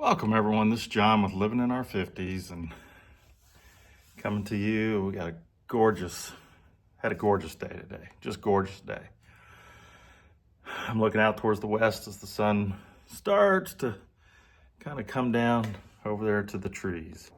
Welcome everyone, this is John with Living in Our 50s and coming to you. We got had a gorgeous day today, just gorgeous day. I'm looking out towards the west as the sun starts to kind of come down over there to the trees.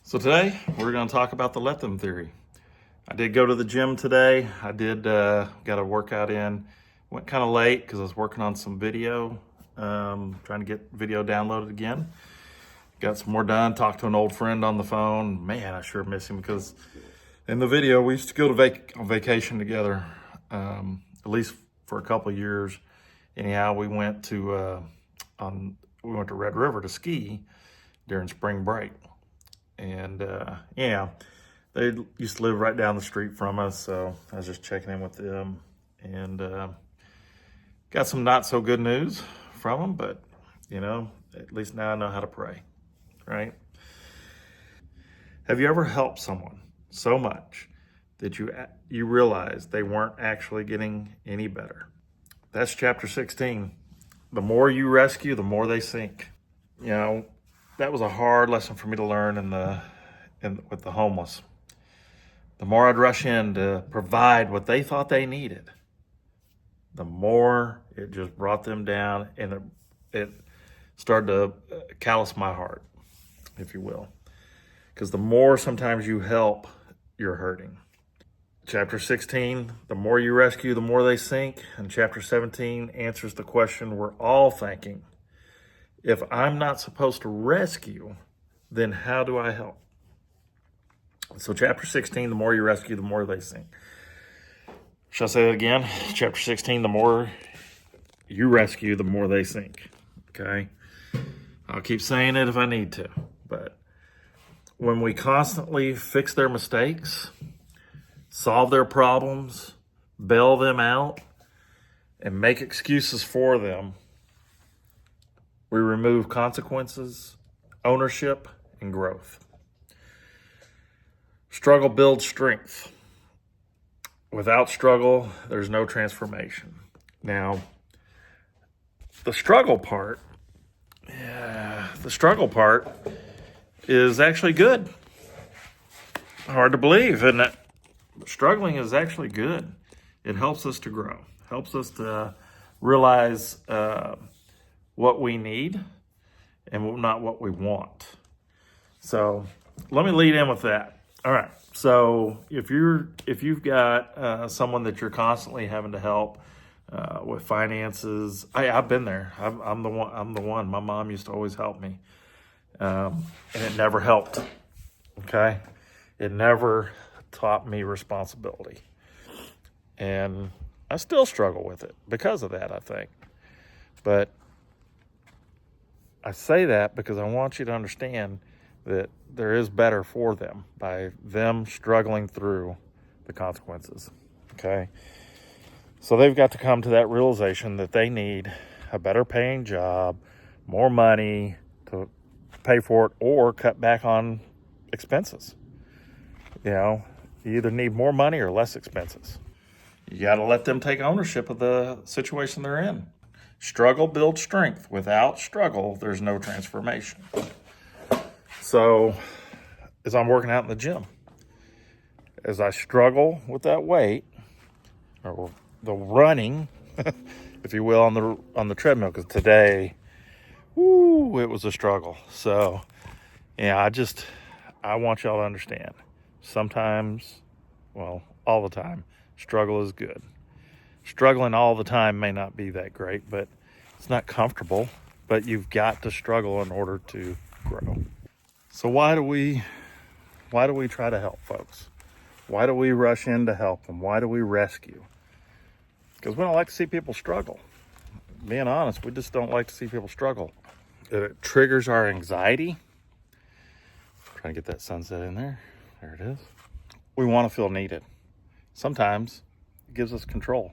So today we're going to talk about the let them theory. I did go to the gym today. I did got a workout in. Went kind of late because I was working on some video, trying to get video downloaded again. Got some more done. Talked to an old friend on the phone. Man, I sure miss him because in the video we used to go to on vacation together, at least for a couple of years. Anyhow, we went to Red River to ski during spring break. And yeah, they used to live right down the street from us, so I was just checking in with them and got some not so good news from them, but you know, at least now I know how to pray, right? Have you ever helped someone so much that you realize they weren't actually getting any better? That's chapter 16. The more you rescue, the more they sink. You know, that was a hard lesson for me to learn with the homeless. The more I'd rush in to provide what they thought they needed, the more it just brought them down, and it started to callous my heart, if you will. Because the more sometimes you help, you're hurting. Chapter 16, the more you rescue, the more they sink. And chapter 17 answers the question we're all thinking. If I'm not supposed to rescue, then how do I help? So chapter 16, the more you rescue, the more they sink. Shall I say it again? Chapter 16, the more you rescue, the more they sink. Okay? I'll keep saying it if I need to. But when we constantly fix their mistakes, solve their problems, bail them out, and make excuses for them, we remove consequences, ownership, and growth. Struggle builds strength. Without struggle, there's no transformation. Now, the struggle part is actually good. Hard to believe, isn't it? Struggling is actually good. It helps us to grow, helps us to realize what we need and not what we want. So let me lead in with that. All right. So if you've got someone that you're constantly having to help with finances, I've been there. I'm the one. My mom used to always help me, and it never helped. Okay, it never taught me responsibility, and I still struggle with it because of that, I think. But I say that because I want you to understand that there is better for them by them struggling through the consequences, okay? So they've got to come to that realization that they need a better paying job, more money to pay for it, or cut back on expenses. You know, you either need more money or less expenses. You got to let them take ownership of the situation they're in. Struggle builds strength. Without struggle, there's no transformation. So, as I'm working out in the gym, as I struggle with that weight, or the running, if you will, on the treadmill, because today, it was a struggle. So, yeah, I want y'all to understand. Sometimes, well, all the time, struggle is good. Struggling all the time may not be that great, but it's not comfortable. But you've got to struggle in order to grow. So why do we try to help folks? Why do we rush in to help them? Why do we rescue? Because we don't like to see people struggle. Being honest, we just don't like to see people struggle. It triggers our anxiety. Trying to get that sunset in there. There it is. We want to feel needed. Sometimes it gives us control.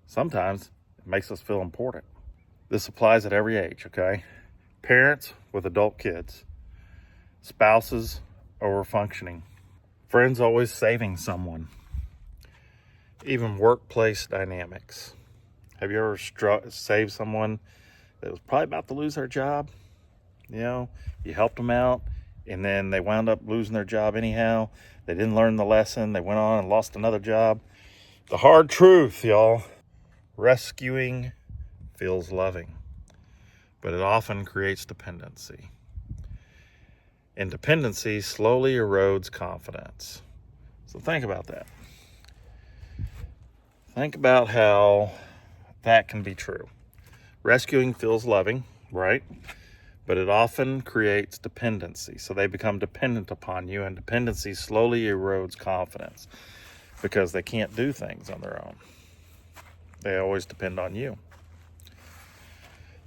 Sometimes it makes us feel important. This applies at every age, okay? Parents with adult kids. Spouses over functioning. Friends always saving someone. Even workplace dynamics. Have you ever saved someone that was probably about to lose their job? You know, you helped them out, and then they wound up losing their job anyhow. They didn't learn the lesson. They went on and lost another job. The hard truth, y'all. Rescuing feels loving, but it often creates dependency. And dependency slowly erodes confidence. So think about that. Think about how that can be true. Rescuing feels loving, right? But it often creates dependency. So they become dependent upon you, and dependency slowly erodes confidence because they can't do things on their own. They always depend on you.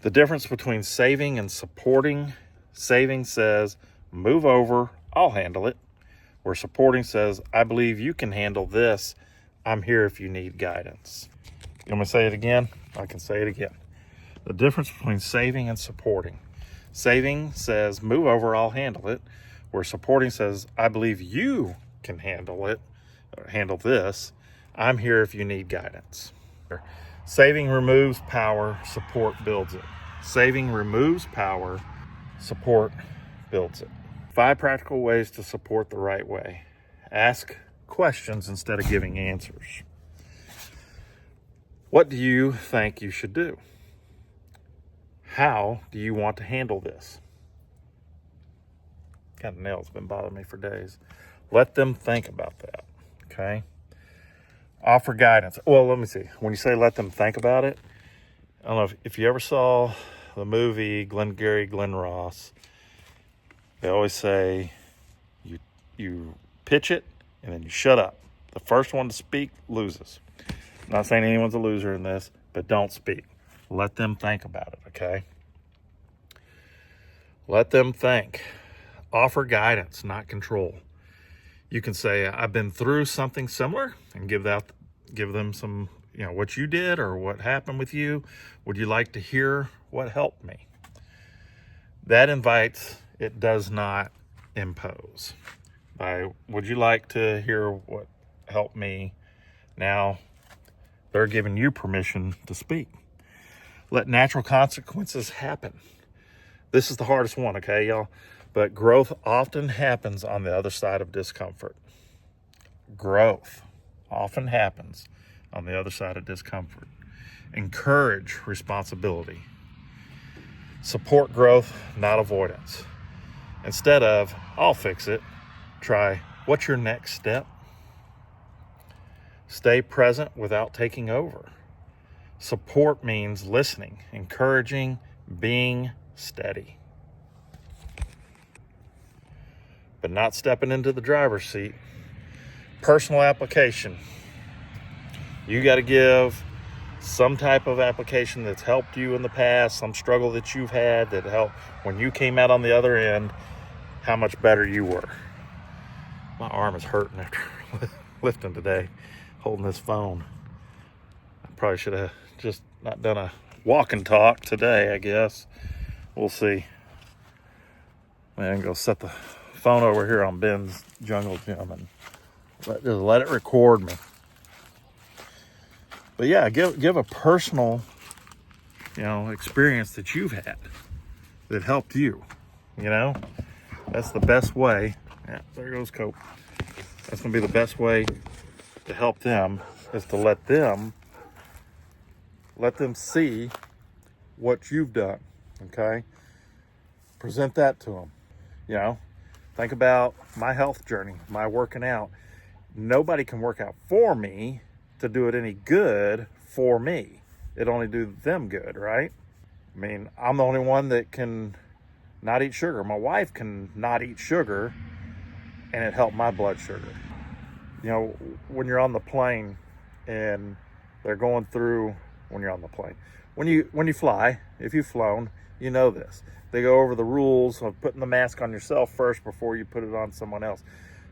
The difference between saving and supporting: saving says, move over, I'll handle it. Where supporting says, I believe you can handle this. I'm here if you need guidance. You want me to say it again? I can say it again. The difference between saving and supporting. Saving says, move over, I'll handle it. Where supporting says, I believe you can handle it, or handle this. I'm here if you need guidance. Saving removes power, support builds it. Saving removes power, support builds it. 5 practical ways to support the right way. Ask questions instead of giving answers. What do you think you should do? How do you want to handle this? Got a nail's been bothering me for days. Let them think about that, okay? Offer guidance. Well, let me see. When you say let them think about it, I don't know if you ever saw the movie Glengarry Glen Ross. They always say you pitch it and then you shut up. The first one to speak loses. I'm not saying anyone's a loser in this, but don't speak. Let them think about it, okay? Let them think. Offer guidance, not control. You can say, I've been through something similar, and give them some, what you did or what happened with you. Would you like to hear what helped me? That invites, it does not impose. Would you like to hear what helped me? Now they're giving you permission to speak. Let natural consequences happen. This is the hardest one, okay, y'all? But growth often happens on the other side of discomfort. Growth often happens on the other side of discomfort. Encourage responsibility. Support growth, not avoidance. Instead of, I'll fix it, try, what's your next step? Stay present without taking over. Support means listening, encouraging, being steady, but not stepping into the driver's seat. Personal application. You got to give some type of application that's helped you in the past, some struggle that you've had that helped when you came out on the other end, how much better you were. My arm is hurting after lifting today, holding this phone. I probably should have just not done a walk and talk today, I guess. We'll see. Man, go set the phone over here on Ben's Jungle Gym and just let it record me. But yeah, give a personal, experience that you've had that helped you. That's the best way. Yeah, there goes Cope. That's gonna be the best way to help them, is to let them see what you've done. Okay, present that to them. Think about my health journey, my working out. Nobody can work out for me to do it any good for me. It only do them good, right? I mean, I'm the only one that can not eat sugar. My wife can not eat sugar, and it helped my blood sugar. When you're on the plane and they're going through, when you're on the plane, when you fly, if you've flown, you know this. They go over the rules of putting the mask on yourself first before you put it on someone else,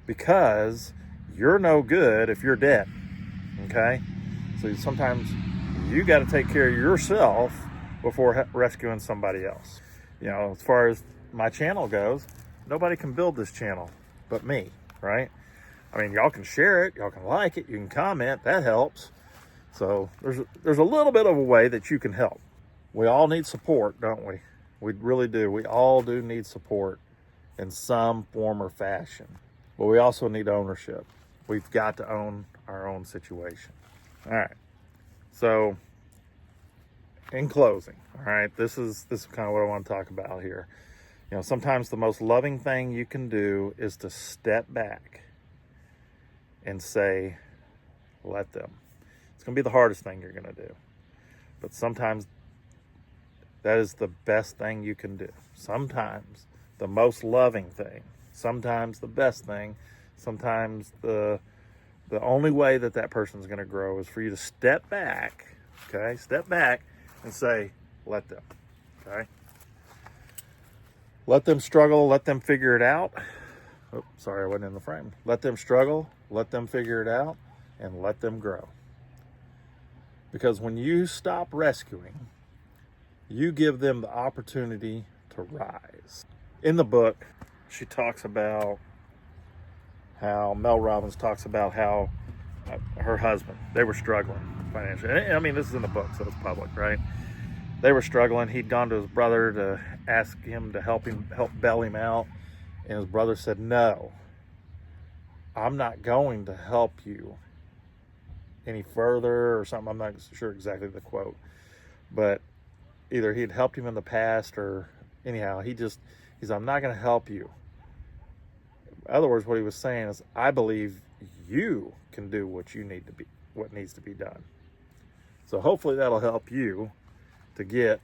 because you're no good if you're dead. Okay? So sometimes you got to take care of yourself before rescuing somebody else. As far as my channel goes, nobody can build this channel but me, right? I mean, y'all can share it, y'all can like it, you can comment, that helps. So there's a little bit of a way that you can help. We all need support, don't we? We really do. We all do need support in some form or fashion. But we also need ownership. We've got to own our own situation. All right. So in closing, all right, this is kind of what I want to talk about here. You know, sometimes the most loving thing you can do is to step back and say, let them. It's going to be the hardest thing you're going to do. But sometimes that is the best thing you can do. Sometimes the most loving thing, sometimes the best thing, sometimes the only way that that person's going to grow is for you to step back, okay? Step back and say, let them, okay? Let them struggle, let them figure it out. Oh, sorry, I wasn't in the frame. Let them struggle, let them figure it out, and let them grow. Because when you stop rescuing, you give them the opportunity to rise. In the book, she talks about how Mel Robbins talks about how her husband, they were struggling financially. I mean, this is in the book, so it's public, right? They were struggling. He'd gone to his brother to ask him to help bail him out. And his brother said, no, I'm not going to help you any further or something. I'm not sure exactly the quote, but either he'd helped him in the past or anyhow, he's I'm not going to help you. In other words, what he was saying is, I believe you can do what needs to be done. So hopefully that'll help you to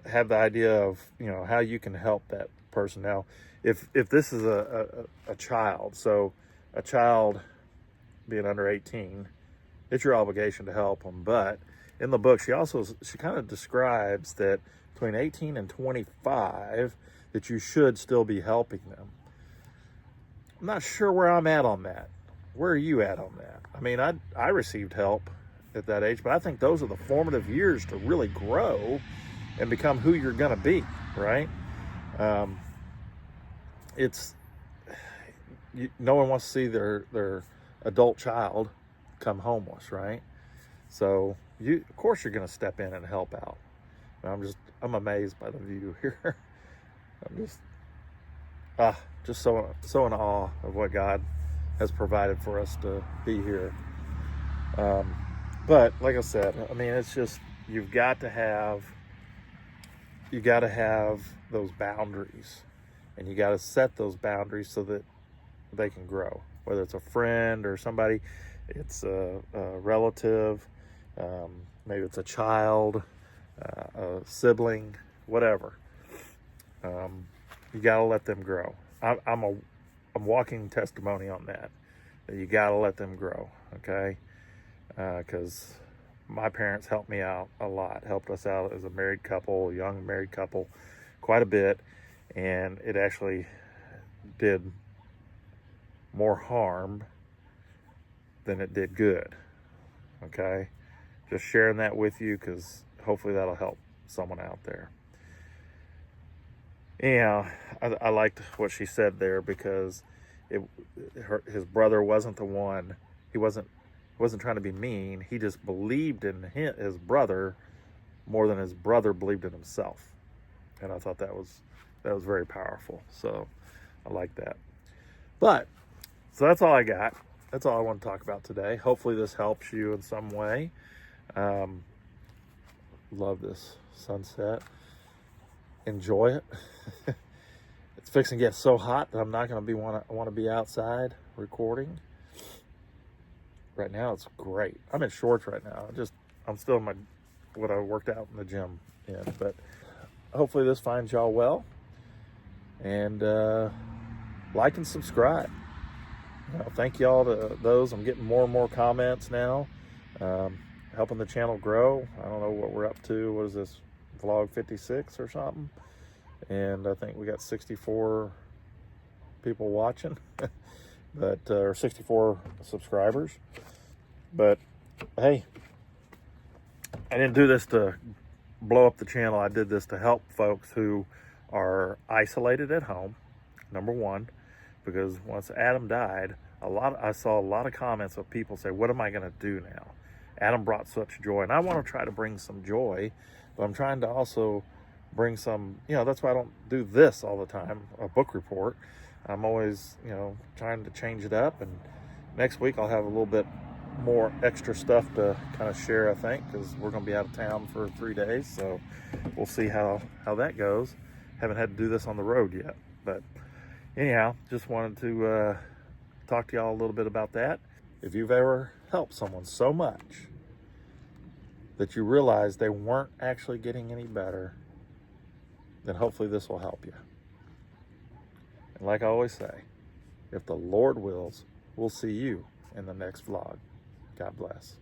have the idea of, you know, how you can help that person. Now, if this is a child, so a child being under 18, it's your obligation to help them. But in the book, she kind of describes that between 18 and 25, that you should still be helping them. I'm not sure where I'm at on that. Where are you at on that? I mean, I received help at that age, but I think those are the formative years to really grow and become who you're going to be, right? No one wants to see their adult child come homeless, right? So of course you're going to step in and help out. And I'm amazed by the view here. I'm just so in awe of what God has provided for us to be here. But like I said, I mean, it's just, you've got to have those boundaries, and you got to set those boundaries so that they can grow, whether it's a friend or somebody, it's a relative, maybe it's a child, a sibling, whatever. You got to let them grow. I'm walking testimony on that you got to let them grow, okay? Because my parents helped me out a lot, helped us out as a young married couple, quite a bit, and it actually did more harm than it did good, okay? Just sharing that with you because hopefully that'll help someone out there. Yeah, I liked what she said there, because his brother wasn't the one. He wasn't trying to be mean. He just believed in his brother more than his brother believed in himself. And I thought that was very powerful. So I like that. So that's all I got. That's all I want to talk about today. Hopefully this helps you in some way. Love this sunset. Enjoy it. It's fixing to get so hot that I'm not going to want to be outside recording. Right now it's great. I'm in shorts right now. I'm still in what I worked out in the gym in. But hopefully this finds y'all well. And like and subscribe. Thank y'all to those. I'm getting more and more comments now, helping the channel grow. I don't know what we're up to. What is this, vlog 56 or something? And I think we got 64 people watching, or 64 subscribers. But hey, I didn't do this to blow up the channel. I did this to help folks who are isolated at home, number one. because once Adam died, I saw a lot of comments of people say, what am I going to do now? Adam brought such joy, and I want to try to bring some joy, but I'm trying to also bring some, that's why I don't do this all the time, a book report. I'm always, trying to change it up, and next week I'll have a little bit more extra stuff to kind of share, I think, because we're going to be out of town for 3 days, so we'll see how that goes. Haven't had to do this on the road yet, but anyhow, just wanted to talk to y'all a little bit about that. If you've ever helped someone so much that you realize they weren't actually getting any better, then hopefully this will help you. And like I always say, if the Lord wills, we'll see you in the next vlog. God bless.